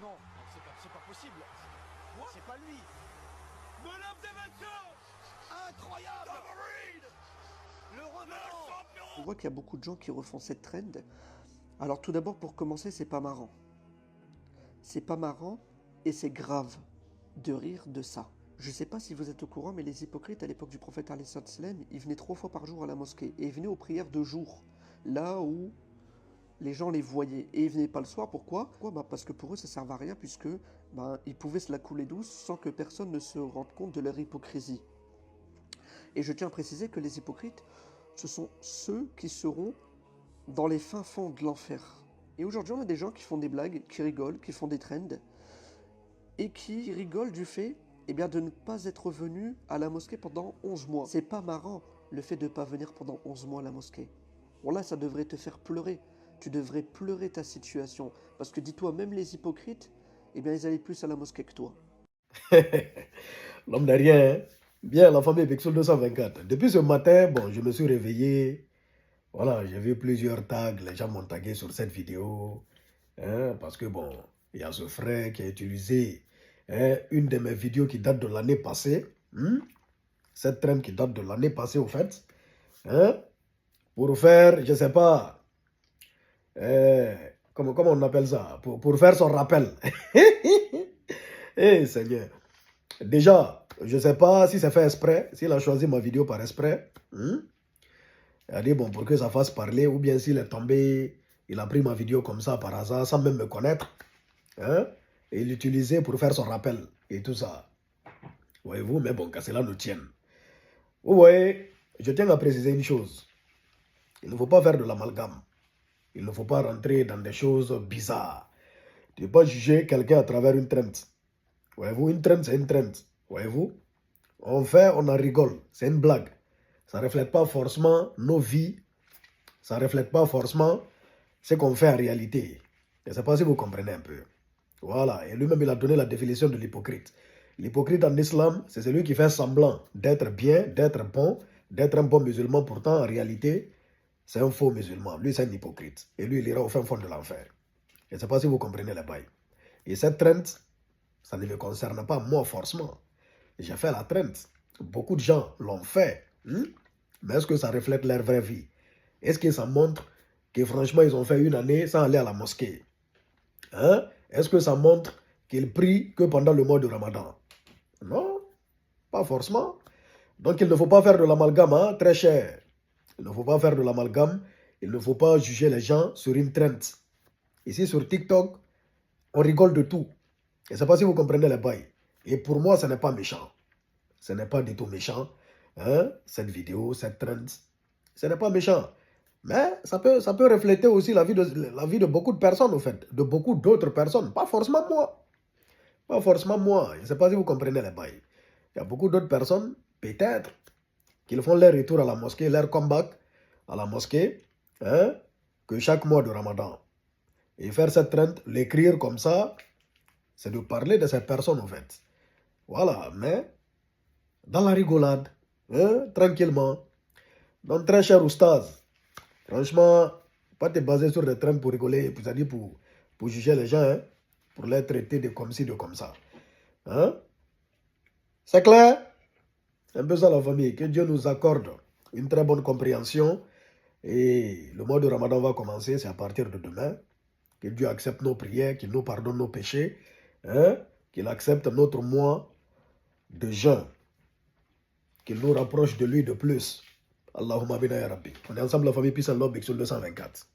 non, c'est pas possible. C'est pas lui. Me lève des vainqueurs. Incroyable. Le revenant. On voit qu'il y a beaucoup de gens qui refont cette trend. Alors tout d'abord, pour commencer, c'est pas marrant. C'est pas marrant et c'est grave de rire de ça. Je sais pas si vous êtes au courant, mais les hypocrites à l'époque du prophète alayhi salam, ils venaient 3 fois par jour à la mosquée. Et ils venaient aux prières de jour, là où les gens les voyaient. Et ils venaient pas le soir, pourquoi? Parce que pour eux ça servait à rien, puisque ils pouvaient se la couler douce sans que personne ne se rende compte de leur hypocrisie. Et je tiens à préciser que les hypocrites, ce sont ceux qui seront dans les fins fonds de l'enfer. Et aujourd'hui, on a des gens qui font des blagues, qui rigolent, qui font des trends, et qui rigolent du fait de ne pas être venu à la mosquée pendant 11 mois. C'est pas marrant, le fait de ne pas venir pendant 11 mois à la mosquée. Bon là, ça devrait te faire pleurer. Tu devrais pleurer ta situation. Parce que dis-toi, même les hypocrites, ils allaient plus à la mosquée que toi. L'homme n'a rien, hein. Bien, la famille Bexol 224. Depuis ce matin, bon, je me suis réveillé. Voilà, j'ai vu plusieurs tags, les gens m'ont tagué sur cette vidéo. Hein, parce que bon, il y a ce frère qui a utilisé une de mes vidéos qui date de l'année passée. Cette trend qui date de l'année passée, au fait. Hein, pour faire, je ne sais pas, comment on appelle ça? Pour faire son rappel. Eh, Seigneur. Déjà, je ne sais pas si c'est fait exprès, s'il a choisi ma vidéo par exprès. Il a dit, bon, pour que ça fasse parler, ou bien s'il est tombé, il a pris ma vidéo comme ça par hasard, sans même me connaître. Hein? Et il l'utilisait pour faire son rappel et tout ça. Voyez-vous, mais bon, qu'à cela nous tienne. Vous voyez, je tiens à préciser une chose. Il ne faut pas faire de l'amalgame. Il ne faut pas rentrer dans des choses bizarres. Tu ne peux pas juger quelqu'un à travers une trend. Voyez-vous, une trend, c'est une trend. Voyez-vous, on fait, on en rigole. C'est une blague. Ça ne reflète pas forcément nos vies. Ça ne reflète pas forcément ce qu'on fait en réalité. Je ne sais pas si vous comprenez un peu. Voilà, et lui-même, il a donné la définition de l'hypocrite. L'hypocrite en islam, c'est celui qui fait semblant d'être bien, d'être bon, d'être un bon musulman. Pourtant, en réalité, c'est un faux musulman. Lui, c'est un hypocrite. Et lui, il ira au fin fond de l'enfer. Je ne sais pas si vous comprenez les bails. Et cette trend, ça ne me concerne pas moi forcément. J'ai fait la trend. Beaucoup de gens l'ont fait. Mais est-ce que ça reflète leur vraie vie? Est-ce que ça montre que franchement, ils ont fait une année sans aller à la mosquée? Hein? Est-ce que ça montre qu'ils prient que pendant le mois de Ramadan? Non, pas forcément. Donc, il ne faut pas faire de l'amalgame, hein, très cher. Il ne faut pas faire de l'amalgame. Il ne faut pas juger les gens sur une trend. Ici, sur TikTok, on rigole de tout. Je ne sais pas si vous comprenez les bails. Et pour moi, ce n'est pas méchant. Ce n'est pas du tout méchant. Hein? Cette vidéo, cette trend, ce n'est pas méchant. Mais ça peut refléter aussi la vie de beaucoup de personnes, au fait. De beaucoup d'autres personnes. Pas forcément moi. Pas forcément moi. Je ne sais pas si vous comprenez les bails. Il y a beaucoup d'autres personnes, peut-être, qui font leur retour à la mosquée, leur comeback à la mosquée, hein, que chaque mois de Ramadan. Et faire cette trend, l'écrire comme ça, c'est de parler de cette personne, en fait. Voilà, mais dans la rigolade, hein, tranquillement. Donc, très cher oustaz, franchement, pas te baser sur des trends pour rigoler, c'est-à-dire pour juger les gens, hein, pour les traiter de comme ci, de comme ça. Hein? C'est clair? Un peu ça la famille. Que Dieu nous accorde une très bonne compréhension. Et le mois de Ramadan va commencer, c'est à partir de demain. Que Dieu accepte nos prières, qu'il nous pardonne nos péchés, hein? Qu'il accepte notre mois de jeûne, qu'il nous rapproche de lui de plus. Allahumma bina ya Rabbi. On est ensemble la famille Peace and Love, Bexol 224.